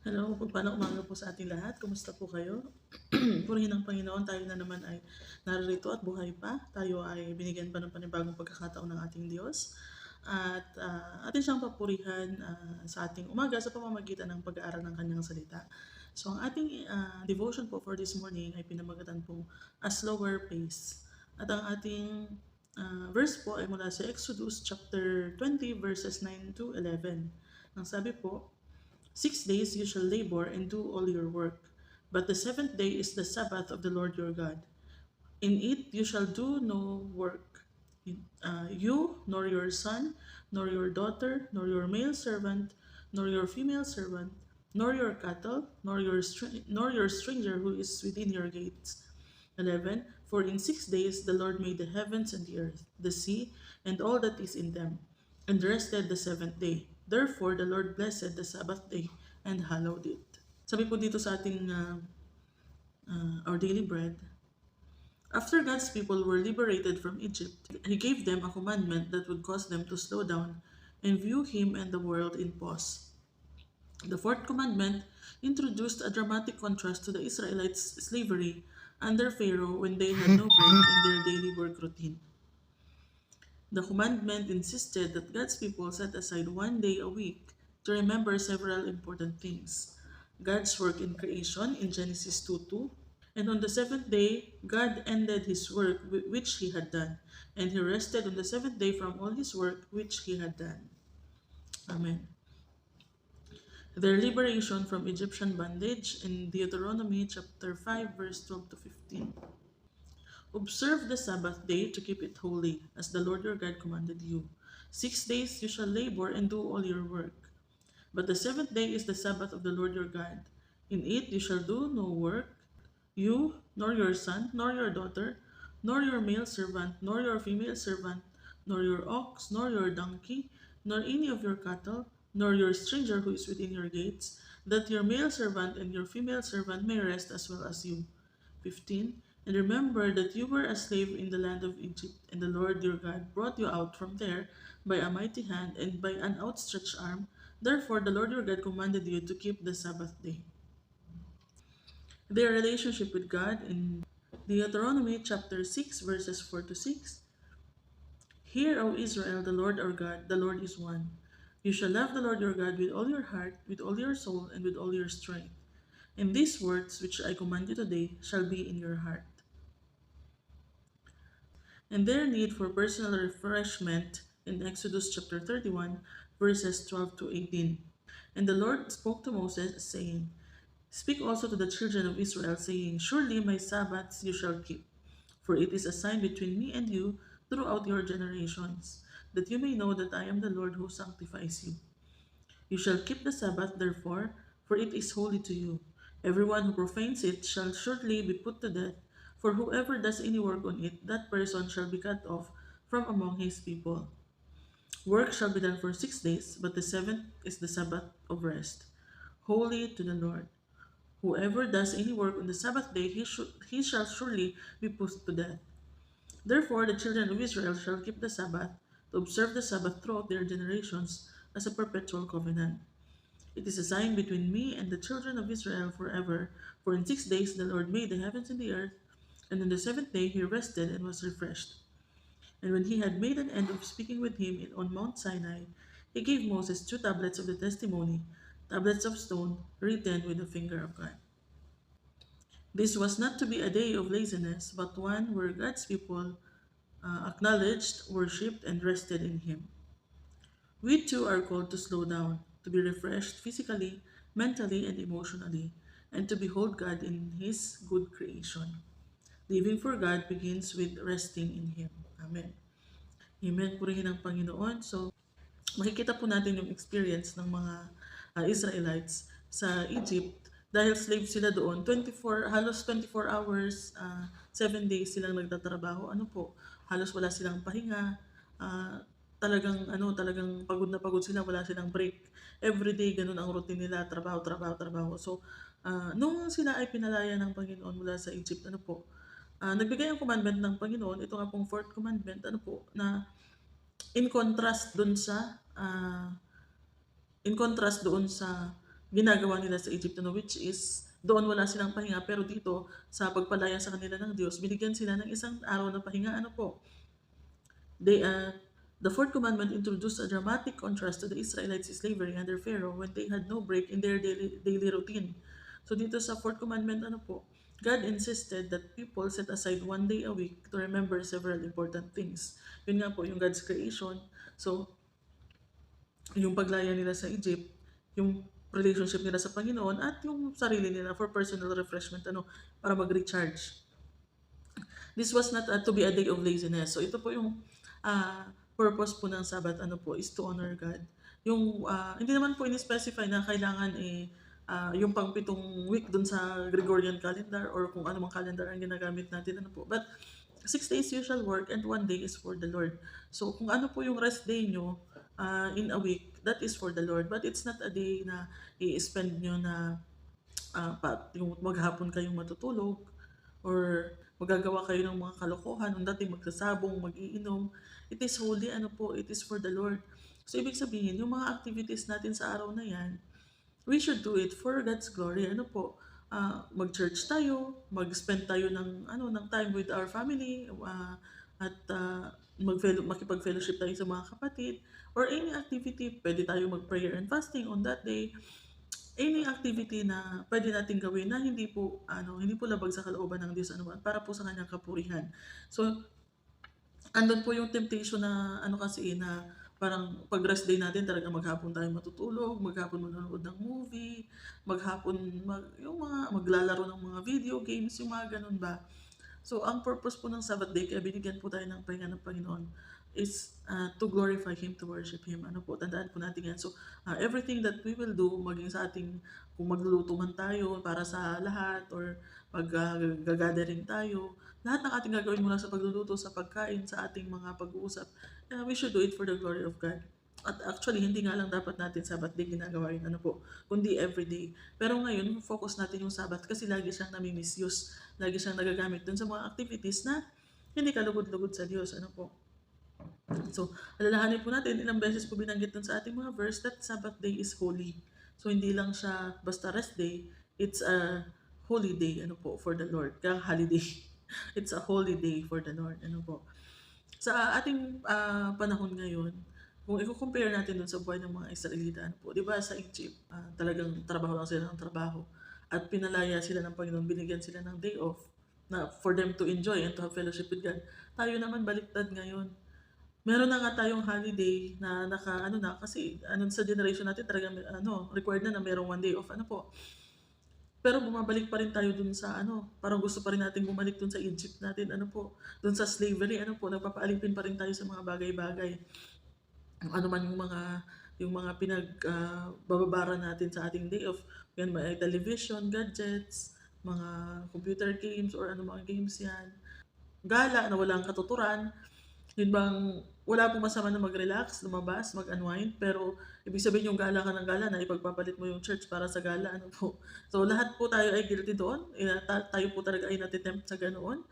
Hello, pagpalang umaga po sa ating lahat. Kumusta po kayo? Purihin ng Panginoon, tayo na naman ay narito at buhay pa. Tayo ay binigyan pa ng panibagong pagkakataon ng ating Diyos. At atin siyang papurihan sa ating umaga sa pamamagitan ng pag-aaral ng kanyang salita. So ang ating devotion po for this morning ay pinamagatan po A Slower Pace. At ang ating verse po ay mula sa Exodus chapter 20 verses 9 to 11. Ang sabi po, 6 days you shall labor and do all your work, but the seventh day is the Sabbath of the Lord your God. In it you shall do no work, you, nor your son, nor your daughter, nor your male servant, nor your female servant, nor your cattle, nor your stranger who is within your gates. 11. For in 6 days the Lord made the heavens and the earth, the sea, and all that is in them, and rested the seventh day. Therefore the Lord blessed the Sabbath day and hallowed it. Sabi po dito sa ating our daily bread, after God's people were liberated from Egypt, He gave them a commandment that would cause them to slow down and view Him and the world in pause. The fourth commandment introduced a dramatic contrast to the Israelites' slavery under Pharaoh when they had no break in their daily work routine. The commandment insisted that God's people set aside one day a week to remember several important things. God's work in creation in Genesis 2:2, and on the seventh day, God ended his work which he had done, and he rested on the seventh day from all his work which he had done. Amen. Their liberation from Egyptian bondage in Deuteronomy chapter 5 verse 12 to 15. Observe the Sabbath day to keep it holy, as the Lord your God commanded you. 6 days you shall labor and do all your work. But the seventh day is the Sabbath of the Lord your God. In it you shall do no work, you, nor your son, nor your daughter, nor your male servant, nor your female servant, nor your ox, nor your donkey, nor any of your cattle, nor your stranger who is within your gates, that your male servant and your female servant may rest as well as you. 15. And remember that you were a slave in the land of Egypt, and the Lord your God brought you out from there by a mighty hand and by an outstretched arm. Therefore, the Lord your God commanded you to keep the Sabbath day. Their relationship with God in Deuteronomy chapter 6, verses 4 to 6. Hear, O Israel, the Lord our God, the Lord is one. You shall love the Lord your God with all your heart, with all your soul, and with all your strength. And these words which I command you today shall be in your heart. And their need for personal refreshment in Exodus chapter 31, verses 12 to 18. And the Lord spoke to Moses, saying, Speak also to the children of Israel, saying, Surely my Sabbaths you shall keep, for it is a sign between me and you throughout your generations, that you may know that I am the Lord who sanctifies you. You shall keep the Sabbath, therefore, for it is holy to you. Everyone who profanes it shall surely be put to death, for whoever does any work on it, that person shall be cut off from among his people. Work shall be done for 6 days, but the seventh is the Sabbath of rest, holy to the Lord. Whoever does any work on the Sabbath day, he shall surely be put to death. Therefore, the children of Israel shall keep the Sabbath, to observe the Sabbath throughout their generations as a perpetual covenant. It is a sign between me and the children of Israel forever. For in 6 days the Lord made the heavens and the earth, and on the seventh day he rested and was refreshed. And when he had made an end of speaking with him on Mount Sinai, he gave Moses 2 tablets of the testimony, tablets of stone, written with the finger of God. This was not to be a day of laziness, but one where God's people acknowledged, worshipped, and rested in Him. We too are called to slow down, to be refreshed physically, mentally, and emotionally, and to behold God in His good creation. Living for God begins with resting in Him. Amen. Amen. Purihin ng Panginoon. So, makikita po natin yung experience ng mga Israelites sa Egypt dahil slave sila doon. Halos 24 hours, 7 days silang nagtatrabaho. Ano po, halos wala silang pahinga. Talagang pagod na pagod sila, wala silang break. Every day, ganun ang routine nila, trabaho, trabaho, trabaho. So, nung sila ay pinalaya ng Panginoon mula sa Egypt, nagbigay ang commandment ng Panginoon, ito nga pong fourth commandment, na in contrast doon sa ginagawa nila sa Egypt, ano, which is doon wala silang pahinga, pero dito sa pagpalaya sa kanila ng Diyos, binigyan sila ng isang araw na pahinga. Ano po, they, the fourth commandment introduced a dramatic contrast to the Israelites' slavery under Pharaoh when they had no break in their daily routine. So dito sa fourth commandment, ano po, God insisted that people set aside one day a week to remember several important things. Yun nga po, yung God's creation. So, yung paglaya nila sa Egypt, yung relationship nila sa Panginoon, at yung sarili nila for personal refreshment, ano, para mag-recharge. This was not to be a day of laziness. So ito po yung purpose po ng Sabbath, ano po, is to honor God. Yung hindi naman po ini-specify na kailangan yung pang-pitong week dun sa Gregorian calendar or kung anumang calendar ang ginagamit natin, ano po. But 6 days usual work and 1 day is for the Lord. So kung ano po yung rest day nyo in a week, that is for the Lord. But it's not a day na i-spend nyo na yung maghapon kayong matutulog or magagawa kayo ng mga kalokohan, ang dating magsasabong, mag-iinom. It is holy, ano po, it is for the Lord. So, ibig sabihin, yung mga activities natin sa araw na yan, we should do it for God's glory. Ano po, mag-church tayo, mag-spend tayo ng time with our family, at makipag-fellowship tayo sa mga kapatid, or any activity, pwede tayo mag-prayer and fasting on that day. Any activity na pwede nating gawin na hindi po labag sa kalooban ng Diyos, ano, para po sa kanyang kapurihan. So, andun po yung temptation na kasi na parang pag rest day natin talaga maghapon tayo matutulog, maghapon manonood ng movie, maghapon yung mga maglalaro ng mga video games, yung mga ganun ba. So, ang purpose po ng Sabbath day, kaya binigyan po tayo ng pahinga ng Panginoon, is to glorify Him, to worship Him. Ano po, tandaan po natin yan. So, everything that we will do, maging sa ating, kung magluluto man tayo para sa lahat, or mag-gathering tayo, lahat ng ating gagawin mula sa pagluluto, sa pagkain, sa ating mga pag-uusap, we should do it for the glory of God. At actually, hindi nga lang dapat natin Sabbath day ginagawa yun, ano po, kundi everyday. Pero ngayon, focus natin yung Sabbath kasi lagi siyang nami-misuse. Lagi siyang nagagamit dun sa mga activities na hindi kalugod-lugod sa Diyos, ano po. So, alalahanin po natin, ilang beses po binanggit dun sa ating mga verse that Sabbath day is holy. So, hindi lang siya basta rest day, it's a holy day, ano po, for the Lord. Kaya holiday. It's a holy day for the Lord, ano po. Sa ating panahon ngayon, kung i-compare natin dun sa buhay ng mga Israelita, ano po, di ba sa Egypt, talagang trabaho lang sila ng trabaho. At pinalaya sila ng Panginoon, binigyan sila ng day off na for them to enjoy and to have fellowship with God. Tayo naman baliktad ngayon. Meron na nga tayong holiday na kasi sa generation natin talagang required na merong 1 day off, ano po. Pero bumabalik pa rin tayo dun sa parang gusto pa rin natin bumalik dun sa Egypt natin, ano po, dun sa slavery, ano po, nagpapaalipin pa rin tayo sa mga bagay-bagay. Ano man yung mga bababara natin sa ating day off, yan, may television, gadgets, mga computer games, or ano mga games yan. Gala na walang katuturan, yun bang wala pong masama na mag-relax, lumabas, mag-unwind, pero ibig sabihin yung gala ka ng gala na ipagpapalit mo yung church para sa gala, ano po. So lahat po tayo ay guilty doon, tayo po talaga ay natitempt sa ganoon.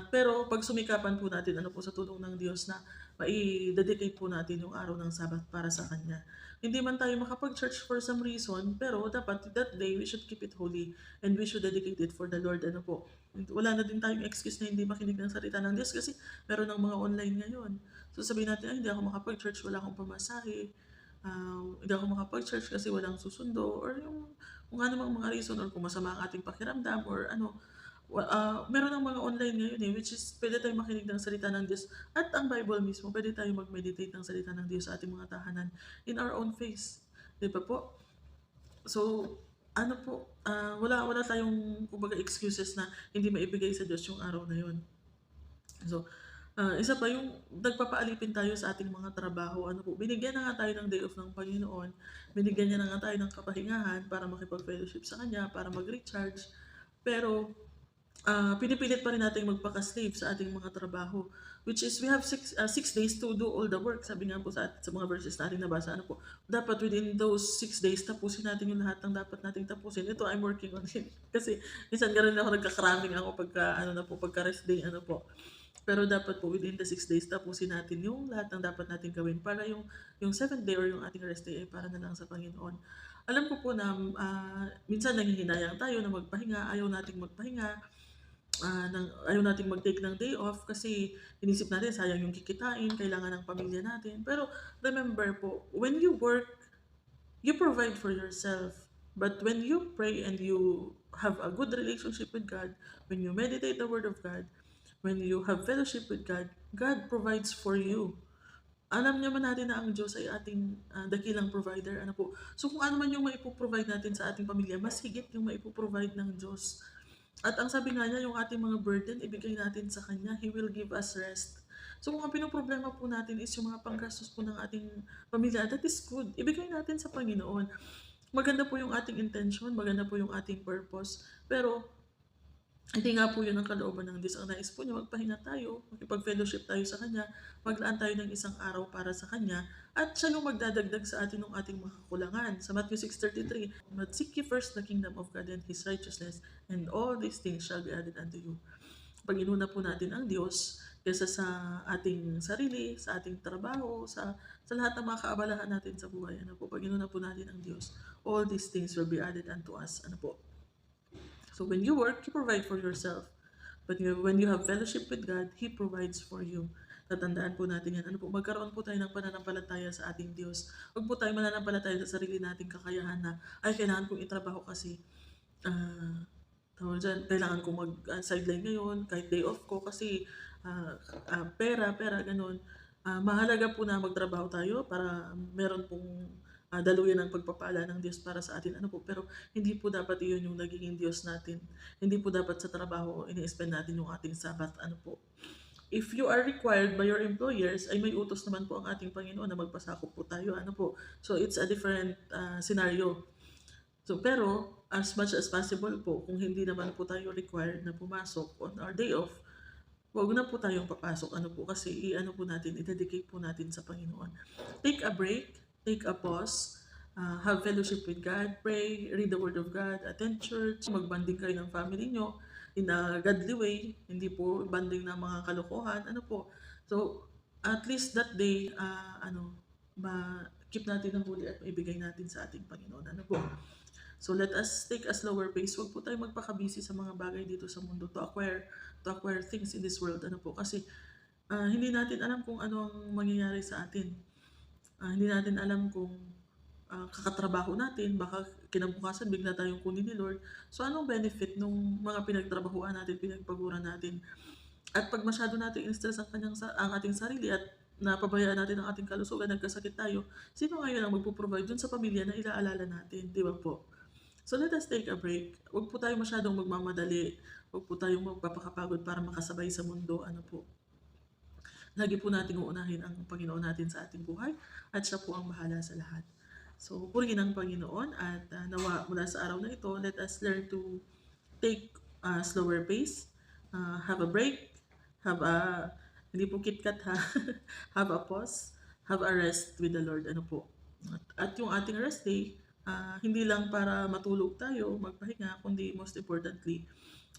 Pero pag sumikapan po natin, ano po, sa tulong ng Diyos na mai-dedicate po natin yung araw ng Sabat para sa Kanya. Hindi man tayo makapag-church for some reason, pero dapat that day we should keep it holy and we should dedicate it for the Lord, ano po. Wala na din tayong excuse na hindi makinig ng salita ng Diyos kasi meron ng mga online ngayon. So sabihin natin, hindi ako makapag-church, wala akong pamasahe, hindi ako makapag-church kasi walang susundo, or yung kung ano mang mga reason, or kung masama ang ating pakiramdam, or meron ng mga online ngayon which is pwede tayong makinig ng salita ng Diyos, at ang Bible mismo, pwede tayong mag-meditate ng salita ng Diyos sa ating mga tahanan in our own face. Di ba po? So, wala tayong kumbaga excuses na hindi maibigay sa Diyos yung araw na yun. So, isa pa yung nagpapaalipin tayo sa ating mga trabaho. Binigyan na nga tayo ng day off ng Panginoon. Binigyan niya na nga tayo ng kapahingahan para makipag-fellowship sa Kanya, para mag-recharge. Pero, pinipilit pa rin natin magpaka-slave sa ating mga trabaho. Which is, we have 6 days to do all the work. Sabi nga po sa mga verses natin nabasa, dapat within those 6 days, tapusin natin yung lahat ng dapat nating tapusin. Ito, I'm working on it. Kasi, minsan gano'n ako nagkakaraming ako pagka rest day, Pero dapat po within the 6 days, tapusin natin yung lahat ng dapat natin gawin para yung 7th day or yung ating rest day ay para na lang sa Panginoon. Alam ko po na, minsan nanghihinayang tayo na magpahinga, ayaw nating magpahinga, ayaw nating mag-take ng day off kasi inisip natin sayang yung kikitain, kailangan ng pamilya natin. Pero remember po, when you work, you provide for yourself. But when you pray and you have a good relationship with God, when you meditate the Word of God, when you have fellowship with God, God provides for you. Alam naman natin na ang Diyos ay ating dakilang provider. Ano po? So kung ano man yung maipoprovide natin sa ating pamilya, mas higit yung maipoprovide ng Diyos. At ang sabi nga niya, yung ating mga burden, ibigay natin sa Kanya. He will give us rest. So kung ang pinoproblema po natin is yung mga panggastos po ng ating pamilya, that is good. Ibigay natin sa Panginoon. Maganda po yung ating intention, maganda po yung ating purpose. Pero hindi nga po yun ang kalooban ng Diyos. Ang nais po niya, magpahinga tayo, makipag-fellowship tayo sa Kanya, maglaan tayo ng isang araw para sa Kanya, at siya yung magdadagdag sa atin ng ating mga kakulangan. Sa Matthew 6:33, "But seek ye first the kingdom of God and His righteousness, and all these things shall be added unto you." Pag inuna po natin ang Diyos, kaysa sa ating sarili, sa ating trabaho, sa lahat ng mga kaabalahan natin sa buhay, ano po, pag inuna po natin ang Diyos, all these things will be added unto us. Ano po, so when you work, you provide for yourself. But when you have fellowship with God, He provides for you. Tatandaan po natin yan. Ano po, magkaroon po tayo ng pananampalataya sa ating Diyos. Huwag po tayo mananampalataya sa sarili nating kakayahan na, ay, kailangan kong itrabaho kasi, tawag dyan, kailangan kong mag-sideline ngayon, kahit day off ko, kasi pera, ganun. Mahalaga po na magtrabaho tayo para meron pong daluyan ng pagpapala ng Diyos para sa atin. Ano po, pero hindi po dapat iyon yung nagiging Diyos natin. Hindi po dapat sa trabaho ini-spend natin yung ating Sabbath. Ano po, if you are required by your employers, ay may utos naman po ang ating Panginoon na magpasakop po tayo. Ano po, so it's a different scenario. So pero as much as possible po, kung hindi naman po tayo required na pumasok on our day off, wag na po tayong papasok. Ano po, kasi i-ano po natin, i-dedicate po natin sa Panginoon. Take a break, take a pause, have fellowship with God, pray, read the Word of God, attend church, magbanding kayo ng family nyo in a godly way, hindi po banding ng mga kalokohan. Ano po, so at least that day, keep natin ang huli at maibigay natin sa ating Panginoon. Ano po, so let us take a slower pace. Huwag po tayo magpaka-busy sa mga bagay dito sa mundo to acquire things in this world. Ano po, kasi hindi natin alam kung ano ang mangyayari sa atin. Hindi natin alam kung kakatrabaho natin, baka kinabukasan bigla tayong kunin ni Lord. So anong benefit nung mga pinagtrabahuan natin, pinagpaguran natin? At pag masyado natin in-stress ang ating sarili at napabayaan natin ang ating kalusugan, nagkasakit tayo, sino ngayon ang magpo-provide dun sa pamilya na ilaalala natin, di ba po? So let us take a break. Huwag po tayo masyadong magmamadali. Huwag po tayong magpapakapagod para makasabay sa mundo. Ano po, lagi po nating uunahin ang Panginoon natin sa ating buhay at siya po ang bahala sa lahat. So purihin ang Panginoon at nawa mula sa araw na ito, let us learn to take a slower pace, have a break, have a, hindi po KitKat ha, have a pause, have a rest with the Lord. Ano po, at yung ating rest day, hindi lang para matulog tayo, magpahinga, kundi most importantly,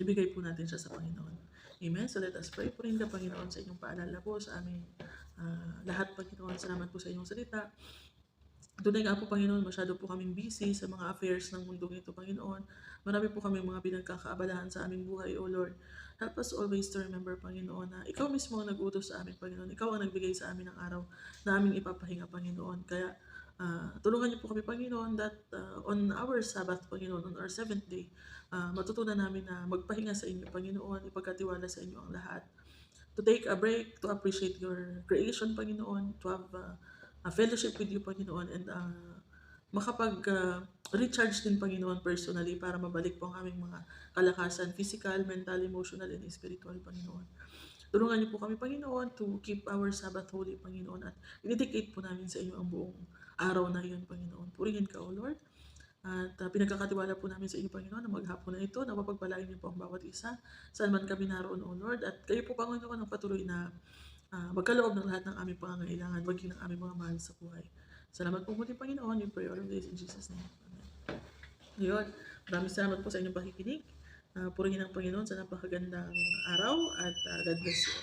ibigay po natin siya sa Panginoon. Amen? So let us pray. Purihin ka, Panginoon, sa inyong paalala po sa aming lahat, Panginoon. Salamat po sa inyong salita. Tunay nga po, Panginoon, masyado po kaming busy sa mga affairs ng mundong ito, Panginoon. Marami po kaming mga pinagkakaabalahan sa aming buhay, O Lord. Help us always to remember, Panginoon, na Ikaw mismo ang nag-utos sa amin, Panginoon. Ikaw ang nagbigay sa amin ng araw na aming ipapahinga, Panginoon. Kaya tulungan niyo po kami, Panginoon, that on our Sabbath, Panginoon, on our 7th day, matutunan namin na magpahinga sa inyo, Panginoon, ipagkatiwala sa inyo ang lahat. To take a break, to appreciate your creation, Panginoon, to have a fellowship with you, Panginoon, and makapag-recharge din, Panginoon, personally para mabalik po ang aming mga kalakasan, physical, mental, emotional, and spiritual, Panginoon. Tulungan niyo po kami, Panginoon, to keep our Sabbath holy, Panginoon, at i-dedicate po namin sa inyo ang buong araw na iyon, Panginoon. Purihin ka, O Lord. At pinagkakatiwala po namin sa inyo, Panginoon, na maghapon na ito, na mapagpalain niyo po ang bawat isa, saan man kami naroon, O Lord. At kayo po, Panginoon, ang patuloy na magkaloob ng lahat ng aming pangangailangan, maging ng aming mga mahal sa buhay. Salamat po muli, Panginoon. We pray all of this in Jesus' name. Amen. Ngayon, maraming salamat po sa inyong pakikinig. Purihin ang Panginoon sa napakagandang araw at God bless you.